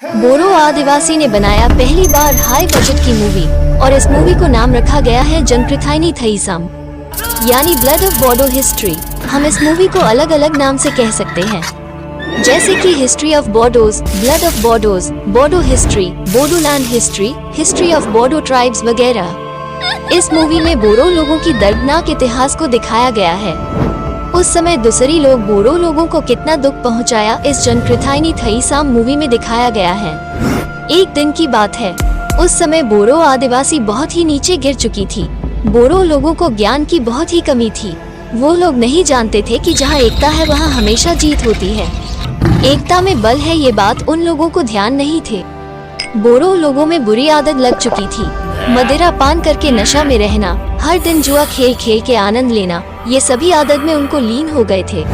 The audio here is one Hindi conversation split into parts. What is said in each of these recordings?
बोरो आदिवासी ने बनाया पहली बार हाई बजट की मूवी और इस मूवी को नाम रखा गया है जनकृथाइनी थईसम यानी ब्लड ऑफ बोडो हिस्ट्री। हम इस मूवी को अलग अलग नाम से कह सकते हैं, जैसे कि history of Bodos, blood of Bodos, Bodo history, Bodoland history, history of Bodo tribes वगैरह। इस मूवी में बोरो लोगों की दर्दनाक इतिहास को दिखाया गया है। उस समय दूसरी लोग बोरो लोगों को कितना दुख पहुंचाया इस जनकृथाइनी थईसम मूवी में दिखाया गया है। एक दिन की बात है, उस समय बोरो आदिवासी बहुत ही नीचे गिर चुकी थी। बोरो लोगों को ज्ञान की बहुत ही कमी थी। वो लोग नहीं जानते थे कि जहाँ एकता है वहाँ हमेशा जीत होती है। एकता में बल है, ये बात उन लोगों को ध्यान नहीं थे। बोरो लोगों में बुरी आदत लग चुकी थी। मदिरा पान करके नशा में रहना, हर दिन जुआ खेल खेल के आनंद लेना, ये सभी आदत में उनको लीन हो गए थे।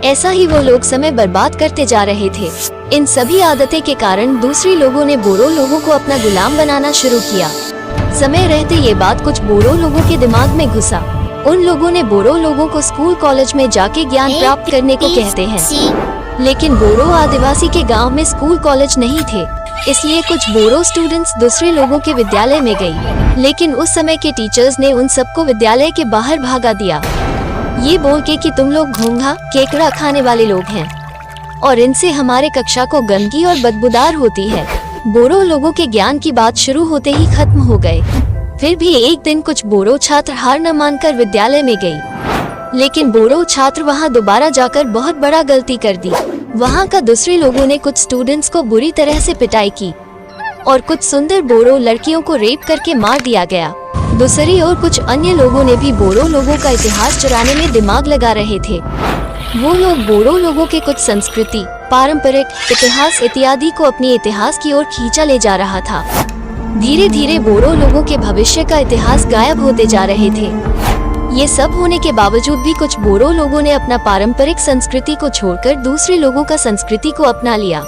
ऐसा ही वो लोग समय बर्बाद करते जा रहे थे। इन सभी आदतें के कारण दूसरी लोगों ने बोरो लोगों को अपना गुलाम बनाना शुरू किया। समय रहते ये बात कुछ बोरो लोगों के दिमाग में घुसा। उन लोगों ने बोरो लोगों को स्कूल कॉलेज में जाके ज्ञान प्राप्त करने को कहते हैं, लेकिन बोरो आदिवासी के गांव में स्कूल कॉलेज नहीं थे, इसलिए कुछ बोरो स्टूडेंट्स दूसरे लोगों के विद्यालय में गई। लेकिन उस समय के टीचर्स ने उन सबको विद्यालय के बाहर भागा दिया, ये बोल के कि तुम लोग घोंघा केकड़ा खाने वाले लोग हैं और इनसे हमारे कक्षा को गंदगी और बदबूदार होती है। बोरो लोगों के ज्ञान की बात शुरू होते ही खत्म हो गए। फिर भी एक दिन कुछ बोरो छात्र हार न मानकर विद्यालय में गई, लेकिन बोरो छात्र वहां दोबारा जाकर बहुत बड़ा गलती कर दी। वहां का दूसरे लोगों ने कुछ स्टूडेंट्स को बुरी तरह से पिटाई की और कुछ सुंदर बोरो लड़कियों को रेप करके मार दिया गया। दूसरी ओर कुछ अन्य लोगों ने भी बोरो लोगों का इतिहास चुराने में दिमाग लगा रहे थे। वो लोग बोरो लोगों के कुछ संस्कृति, पारंपरिक इतिहास इत्यादि को अपनी इतिहास की ओर खींचा ले जा रहा था। धीरे धीरे बोरो लोगों के भविष्य का इतिहास गायब होते जा रहे थे। ये सब होने के बावजूद भी कुछ बोरो लोगों ने अपना पारंपरिक संस्कृति को छोड़कर दूसरे लोगों का संस्कृति को अपना लिया।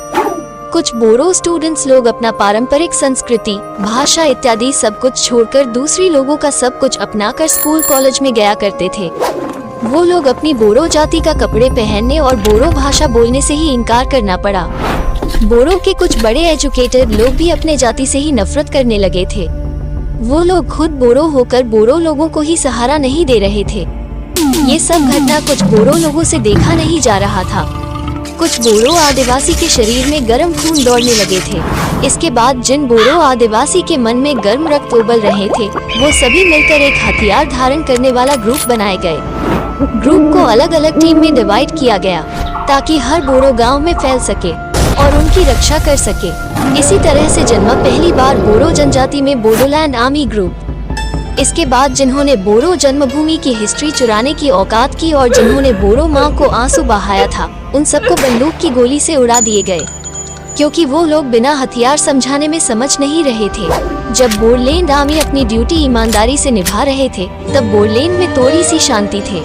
कुछ बोरो स्टूडेंट्स लोग अपना पारंपरिक संस्कृति, भाषा इत्यादि सब कुछ छोड़कर दूसरी लोगों का सब कुछ अपनाकर स्कूल कॉलेज में गया करते थे। वो लोग अपनी बोरो जाति का कपड़े पहनने और बोरो भाषा बोलने से ही इनकार करना पड़ा। बोरो के कुछ बड़े एजुकेटेड लोग भी अपने जाति से ही नफरत करने लगे थे। वो लोग खुद बोरो होकर बोरो लोगों को ही सहारा नहीं दे रहे थे। ये सब घटना कुछ बोरो लोगों से देखा नहीं जा रहा था। कुछ बोरो आदिवासी के शरीर में गर्म खून दौड़ने लगे थे। इसके बाद जिन बोरो आदिवासी के मन में गर्म रक्त उबल रहे थे, वो सभी मिलकर एक हथियार धारण करने वाला ग्रुप बनाए गए। ग्रुप को अलग अलग टीम में डिवाइड किया गया ताकि हर बोरो गांव में फैल सके और उनकी रक्षा कर सके। इसी तरह से जन्मा पहली बार बोरो जनजाति में बोडोलैंड आर्मी ग्रुप। इसके बाद जिन्होंने बोरो जन्मभूमि की हिस्ट्री चुराने की औकात की और जिन्होंने बोरो माँ को आंसू बहाया था, उन सबको बंदूक की गोली से उड़ा दिए गए, क्योंकि वो लोग बिना हथियार समझाने में समझ नहीं रहे थे। जब बोडोलैंड आर्मी अपनी ड्यूटी ईमानदारी से निभा रहे थे, तब बोडोलैंड में थोड़ी सी शांति थी।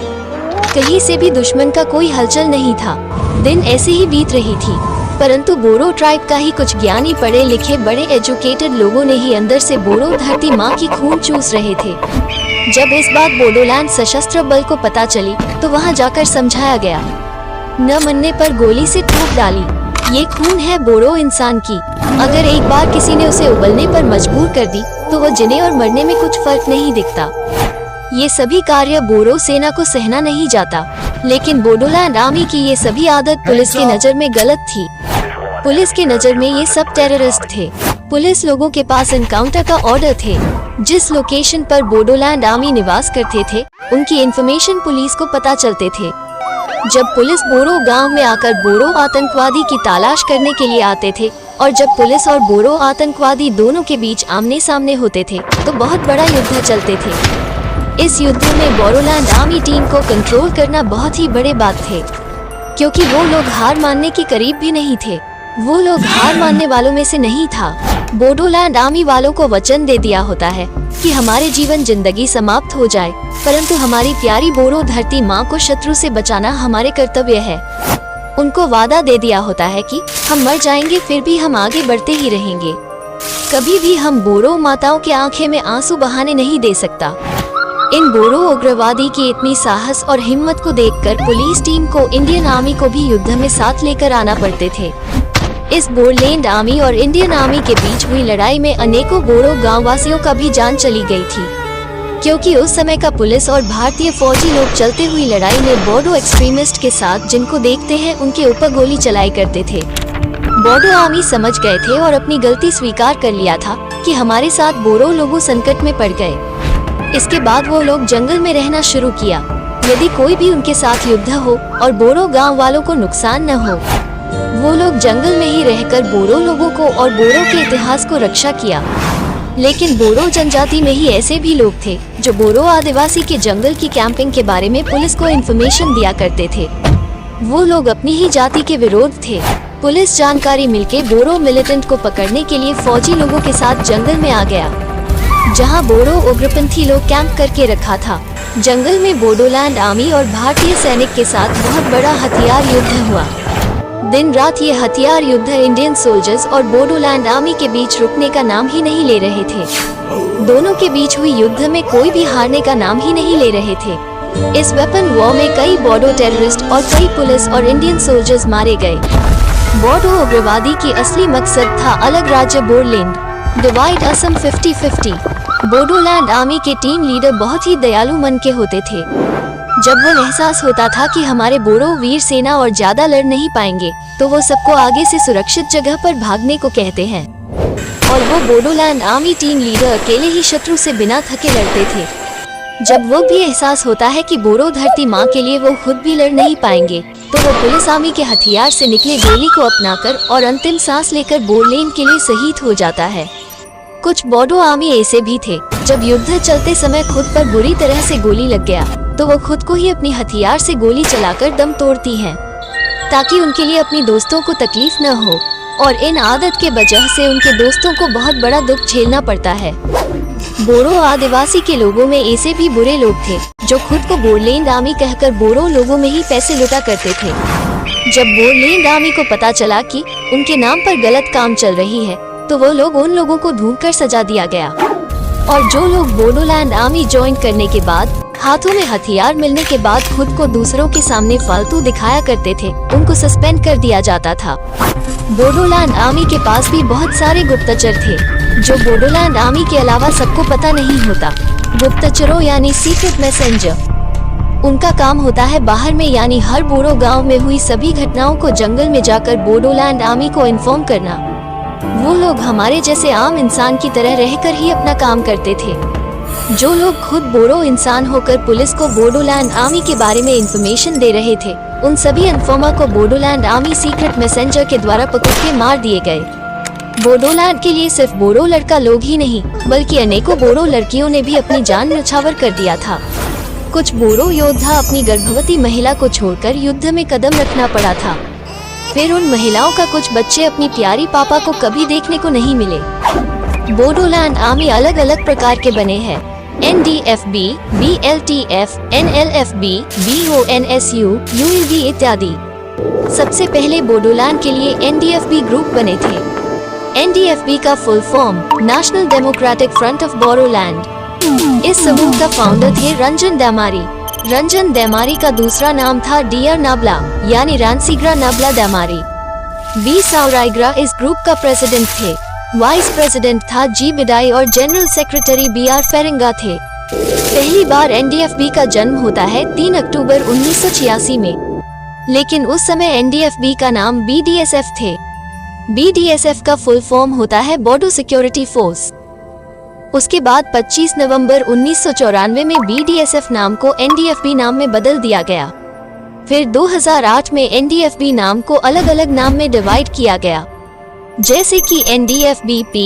कहीं से भी दुश्मन का कोई हलचल नहीं था। दिन ऐसे ही बीत रही थी, परंतु बोरो ट्राइब का ही कुछ ज्ञानी पढ़े लिखे बड़े एजुकेटेड लोगों ने ही अंदर से बोरो धरती माँ की खून चूस रहे थे। जब इस बात बोडोलैंड सशस्त्र बल को पता चली तो वहाँ जाकर समझाया गया। न मानने पर गोली से ठोक डाली। ये खून है बोरो इंसान की। अगर एक बार किसी ने उसे उबलने पर मजबूर कर दी तो वो जीने और मरने में कुछ फर्क नहीं दिखता। ये सभी कार्य बोरो सेना को सहना नहीं जाता, लेकिन बोडोलैंड आर्मी की ये सभी आदत पुलिस की नजर में गलत थी। पुलिस की नजर में ये सब टेररिस्ट थे। पुलिस लोगों के पास एनकाउंटर का ऑर्डर थे। जिस लोकेशन पर बोडोलैंड आर्मी निवास करते थे, उनकी इंफॉर्मेशन पुलिस को पता चलते थे। जब पुलिस बोरो गांव में आकर बोरो आतंकवादी की तलाश करने के लिए आते थे और जब पुलिस और बोरो आतंकवादी दोनों के बीच आमने सामने होते थे, तो बहुत बड़ा युद्ध चलते थे। इस युद्ध में बोडोलैंड आर्मी टीम को कंट्रोल करना बहुत ही बड़े बात थे, क्योंकि वो लोग हार मानने के करीब भी नहीं थे। वो लोग हार मानने वालों में से नहीं था। बोडोलैंड आर्मी वालों को वचन दे दिया होता है कि हमारे जीवन जिंदगी समाप्त हो जाए, परंतु हमारी प्यारी बोरो धरती माँ को शत्रु से बचाना हमारे कर्तव्य है। उनको वादा दे दिया होता है कि हम मर जाएंगे फिर भी हम आगे बढ़ते ही रहेंगे। कभी भी हम बोरो माताओं के आंखें में आंसू बहाने नहीं दे सकता। इन बोरो उग्रवादी की इतनी साहस और हिम्मत को देखकर पुलिस टीम को इंडियन आर्मी को भी युद्ध में साथ लेकर आना पड़ते थे। इस बोडोलैंड आर्मी और इंडियन आर्मी के बीच हुई लड़ाई में अनेकों बोडो गाँव वासियों का भी जान चली गई थी, क्योंकि उस समय का पुलिस और भारतीय फौजी लोग चलते हुई लड़ाई में बोडो एक्सट्रीमिस्ट के साथ जिनको देखते हैं उनके ऊपर गोली चलाई करते थे। बोडो आर्मी समझ गए थे और अपनी गलती स्वीकार कर लिया था कि हमारे साथ बोडो लोग संकट में पड़ गए। इसके बाद वो लोग जंगल में रहना शुरू किया। यदि कोई भी उनके साथ युद्ध हो और बोडो गांव वालों को नुकसान न हो, वो लोग जंगल में ही रहकर बोडो लोगों को और बोडो के इतिहास को रक्षा किया। लेकिन बोडो जनजाति में ही ऐसे भी लोग थे जो बोडो आदिवासी के जंगल की कैंपिंग के बारे में पुलिस को इन्फॉर्मेशन दिया करते थे। वो लोग अपनी ही जाति के विरोध थे। पुलिस जानकारी मिलके बोडो मिलिटेंट को पकड़ने के लिए फौजी लोगों के साथ जंगल में आ गया, जहां बोडो उग्रपंथी लोग कैंप करके रखा था। जंगल में बोडोलैंड आर्मी और भारतीय सैनिक के साथ बहुत बड़ा हथियार युद्ध हुआ। दिन रात ये हथियार युद्ध इंडियन सोल्जर्स और बोडोलैंड आर्मी के बीच रुकने का नाम ही नहीं ले रहे थे। दोनों के बीच हुई युद्ध में कोई भी हारने का नाम ही नहीं ले रहे थे। इस वेपन वॉर में कई बोडो टेररिस्ट और कई पुलिस और इंडियन सोल्जर्स मारे गए। बोडो उग्रवादी की असली मकसद था अलग राज्य बोडोलैंड, डिवाइड असम 50-50। बोडोलैंड आर्मी के टीम लीडर बहुत ही दयालु मन के होते थे। जब वो एहसास होता था कि हमारे बोडो वीर सेना और ज्यादा लड़ नहीं पाएंगे, तो वो सबको आगे से सुरक्षित जगह पर भागने को कहते हैं। और वो बोडोलैंड आर्मी टीम लीडर अकेले ही शत्रु से बिना थके लड़ते थे। जब वो भी एहसास होता है कि बोडो धरती माँ के लिए वो खुद भी लड़ नहीं पाएंगे, तो वो पुलिस आर्मी के हथियार से निकले गोली को अपनाकर और अंतिम सांस लेकर बोडोलैंड के लिए शहीद हो जाता है। कुछ बोडो आर्मी ऐसे भी थे, जब युद्ध चलते समय खुद पर बुरी तरह से गोली लग गया, तो वो खुद को ही अपनी हथियार से गोली चलाकर दम तोड़ती हैं, ताकि उनके लिए अपनी दोस्तों को तकलीफ न हो। और इन आदत के वजह से उनके दोस्तों को बहुत बड़ा दुख झेलना पड़ता है। बोडो आदिवासी के लोगों में ऐसे भी बुरे लोग थे जो खुद को बोडोलैंड आर्मी कहकर बोडो लोगों में ही पैसे लुटा करते थे। जब बोडोलैंड आर्मी को पता चला कि उनके नाम पर गलत काम चल रही है, तो वो लोग उन लोगों को ढूंढकर सजा दिया गया। और जो लोग बोडोलैंड आर्मी ज्वाइन करने के बाद हाथों में हथियार मिलने के बाद खुद को दूसरों के सामने फालतू दिखाया करते थे, उनको सस्पेंड कर दिया जाता था। बोडोलैंड आर्मी के पास भी बहुत सारे गुप्तचर थे, जो बोडोलैंड आर्मी के अलावा सबको पता नहीं होता। गुप्तचरों यानी सीक्रेट मैसेंजर। उनका काम होता है बाहर में यानी हर बोडो गांव में हुई सभी घटनाओं को जंगल में जाकर बोडोलैंड आर्मी को इन्फॉर्म करना। वो लोग हमारे जैसे आम इंसान की तरह रहकर ही अपना काम करते थे। जो लोग खुद बोडो इंसान होकर पुलिस को बोडोलैंड आर्मी के बारे में इंफॉर्मेशन दे रहे थे, उन सभी इन्फॉर्मर को बोडोलैंड आर्मी सीक्रेट मैसेंजर के द्वारा पकड़ के मार दिए गए। बोडोलैंड के लिए सिर्फ बोडो लड़का लोग ही नहीं, बल्कि अनेकों बोडो लड़कियों ने भी अपनी जान न्यौछावर कर दिया था। कुछ बोडो योद्धा अपनी गर्भवती महिला को छोड़कर युद्ध में कदम रखना पड़ा था। फिर उन महिलाओं का कुछ बच्चे अपनी प्यारी पापा को कभी देखने को नहीं मिले। बोडोलैंड आर्मी अलग अलग प्रकार के बने हैं: NDFB, BLTF, NLFB, BONSU, ULB इत्यादि। सबसे पहले बोडोलैंड के लिए NDFB ग्रुप बने थे। NDFB का full form national democratic front of Bodoland. इस समूह का फाउंडर थे रंजन डेमारी। रंजन डेमारी का दूसरा नाम था डियर नाबला यानी रानसीग्रा नाबला डेमारी। बी सावराइग्रा इस ग्रुप का प्रेसिडेंट थे। वाइस प्रेसिडेंट था जी बिडाई और जनरल सेक्रेटरी BR फेरिंगा थे। पहली बार NDFB का जन्म होता है 3 अक्टूबर 1986 में, लेकिन उस समय NDFB का नाम BDSF थे। BDSF का फुल फॉर्म होता है बोडो सिक्योरिटी फोर्स। उसके बाद 25 नवंबर 1994 में BDSF नाम को NDFB नाम में बदल दिया गया। फिर 2008 में NDFB नाम को अलग अलग नाम में डिवाइड किया गया, जैसे कि NDFBP,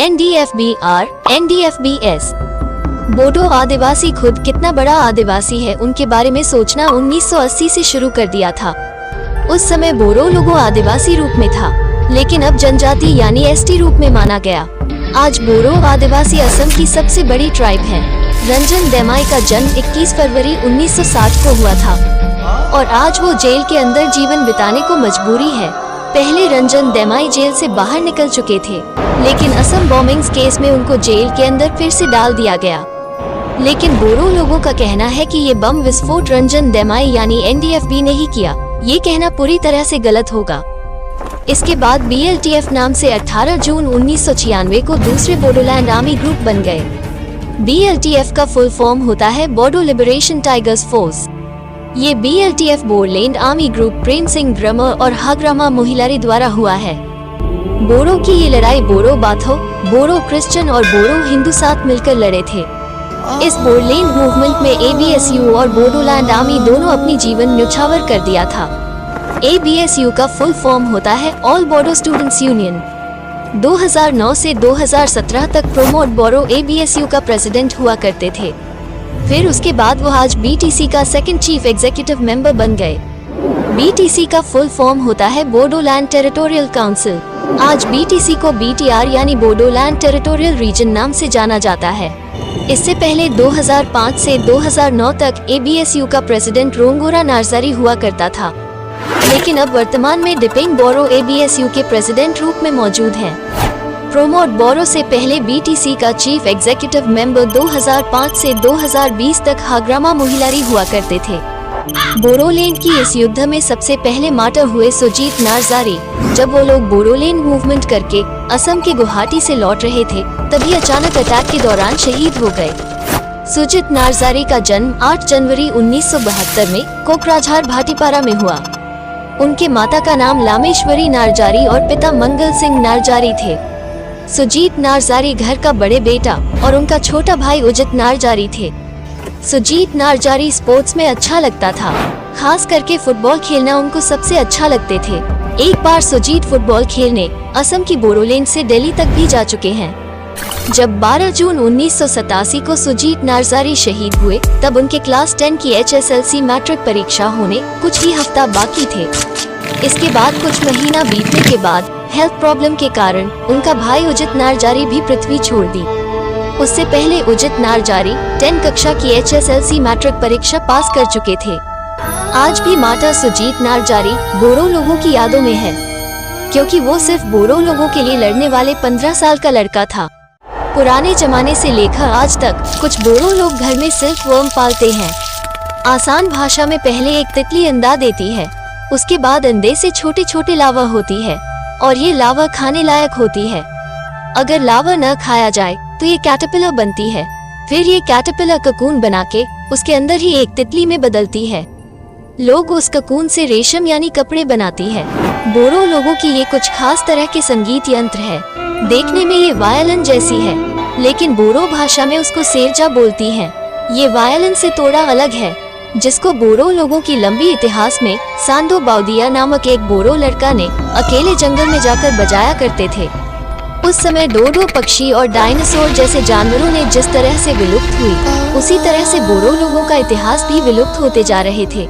NDFBR, NDFBS। बोडो आदिवासी खुद कितना बड़ा आदिवासी है उनके बारे में सोचना 1980 से शुरू कर दिया था। उस समय बोडो लोगों आदिवासी रूप में था, लेकिन अब जनजाति यानी ST रूप में माना गया। आज बोडो आदिवासी असम की सबसे बड़ी ट्राइब है। रंजन डेमाई का जन्म 21 फरवरी 1960 को हुआ था और आज वो जेल के अंदर जीवन बिताने को मजबूरी है। पहले रंजन डेमाई जेल से बाहर निकल चुके थे, लेकिन असम बॉम्बिंग्स केस में उनको जेल के अंदर फिर से डाल दिया गया। लेकिन बोडो लोगों का कहना है कि ये बम विस्फोट रंजन डेमाई यानी NDFB ने ही किया। ये कहना पूरी तरह से गलत होगा। इसके बाद BLTF नाम से 18 जून 1996 को दूसरे बोडोलैंड आर्मी ग्रुप बन गए। BLTF का फुल फॉर्म होता है बोडो लिबरेशन टाइगर्स फोर्स। ये BLTF Bodoland army group Prem Singh drummer और हाग्रामा मोहिलारी द्वारा हुआ है। बोडो की ये लड़ाई बोडो बाथो, बोडो क्रिश्चियन और बोडो हिंदू साथ मिलकर लड़े थे। इस बोडोलैंड मूवमेंट में ABSU और बोडोलैंड आर्मी दोनों अपनी जीवन न्यौछावर कर दिया था। ABSU का फुल फॉर्म होता है ऑल बोडो स्टूडेंट्स यूनियन। 2009 से 2017 तक प्रमोद बोरो ABSU का प्रेसिडेंट हुआ करते थे। फिर उसके बाद वो आज BTC का सेकंड चीफ एग्जीक्यूटिव मेंबर बन गए। BTC का फुल फॉर्म होता है बोडोलैंड टेरिटोरियल काउंसिल। आज BTC को BTR यानी बोडोलैंड टेरिटोरियल रीजन नाम से जाना जाता है। इससे पहले 2005 से 2009 तक ABSU का प्रेसिडेंट रोंगोरा नार्जारी हुआ करता था, लेकिन अब वर्तमान में डिपेंग बोरो ABSU के प्रेसिडेंट रूप में मौजूद हैं। प्रमोद बोरो से पहले BTC का चीफ एग्जीक्यूटिव मेंबर 2005 से 2020 तक हाग्रामा मोहिलारी हुआ करते थे। बोडोलैंड की इस युद्ध में सबसे पहले मार्टर हुए सुजीत नार्जारी। जब वो लोग बोडोलैंड मूवमेंट करके असम के गुवाहाटी से लौट रहे थे, तभी अचानक अटैक के दौरान शहीद हो गए। सुजीत नार्जारी का जन्म 8 जनवरी 1972 में कोकराझार भाटीपारा में हुआ। उनके माता का नाम लामेश्वरी नार्जारी और पिता मंगल सिंह नार्जारी थे। सुजीत नार्जारी घर का बड़े बेटा और उनका छोटा भाई उजित नार्जारी थे। सुजीत नार्जारी स्पोर्ट्स में अच्छा लगता था, खास करके फुटबॉल खेलना उनको सबसे अच्छा लगते थे। एक बार सुजीत फुटबॉल खेलने असम की बोडोलैंड से दिल्ली तक भी जा चुके हैं। जब 12 जून 1987 को सुजीत नार्जारी शहीद हुए, तब उनके क्लास 10 की HSLC मैट्रिक परीक्षा होने कुछ ही हफ्ता बाकी थे। इसके बाद कुछ महीना बीतने के बाद हेल्थ प्रॉब्लम के कारण उनका भाई उजित नार्जारी भी पृथ्वी छोड़ दी। उससे पहले उजित नार्जारी 10 कक्षा की HSLC मैट्रिक परीक्षा पास कर चुके थे। आज भी माता सुजीत नार्जारी बोडो लोगों की यादों में है, क्योंकि वो सिर्फ बोडो लोगों के लिए लड़ने वाले 15 साल का लड़का था। पुराने जमाने से लेकर आज तक कुछ बोडो लोग घर में सिल्क वर्म पालते हैं। आसान भाषा में पहले एक तितली अंडा देती है, उसके बाद अंडे से छोटे छोटे लावा होती है और ये लावा खाने लायक होती है। अगर लावा न खाया जाए तो ये कैटरपिलर बनती है। फिर ये कैटरपिलर ककून बना के उसके अंदर ही एक तितली में बदलती है। लोग उस ककून से रेशम यानी कपड़े बनाती है। बोडो लोगों की ये कुछ खास तरह के संगीत यंत्र है। देखने में ये वायलिन जैसी है, लेकिन बोडो भाषा में उसको सेरजा बोलती हैं। ये वायलिन से थोड़ा अलग है, जिसको बोडो लोगों की लंबी इतिहास में सांदो बाउदिया नामक एक बोडो लड़का ने अकेले जंगल में जाकर बजाया करते थे। उस समय डोडो पक्षी और डायनासोर जैसे जानवरों ने जिस तरह से विलुप्त हुई, उसी तरह से बोडो लोगों का इतिहास भी विलुप्त होते जा रहे थे।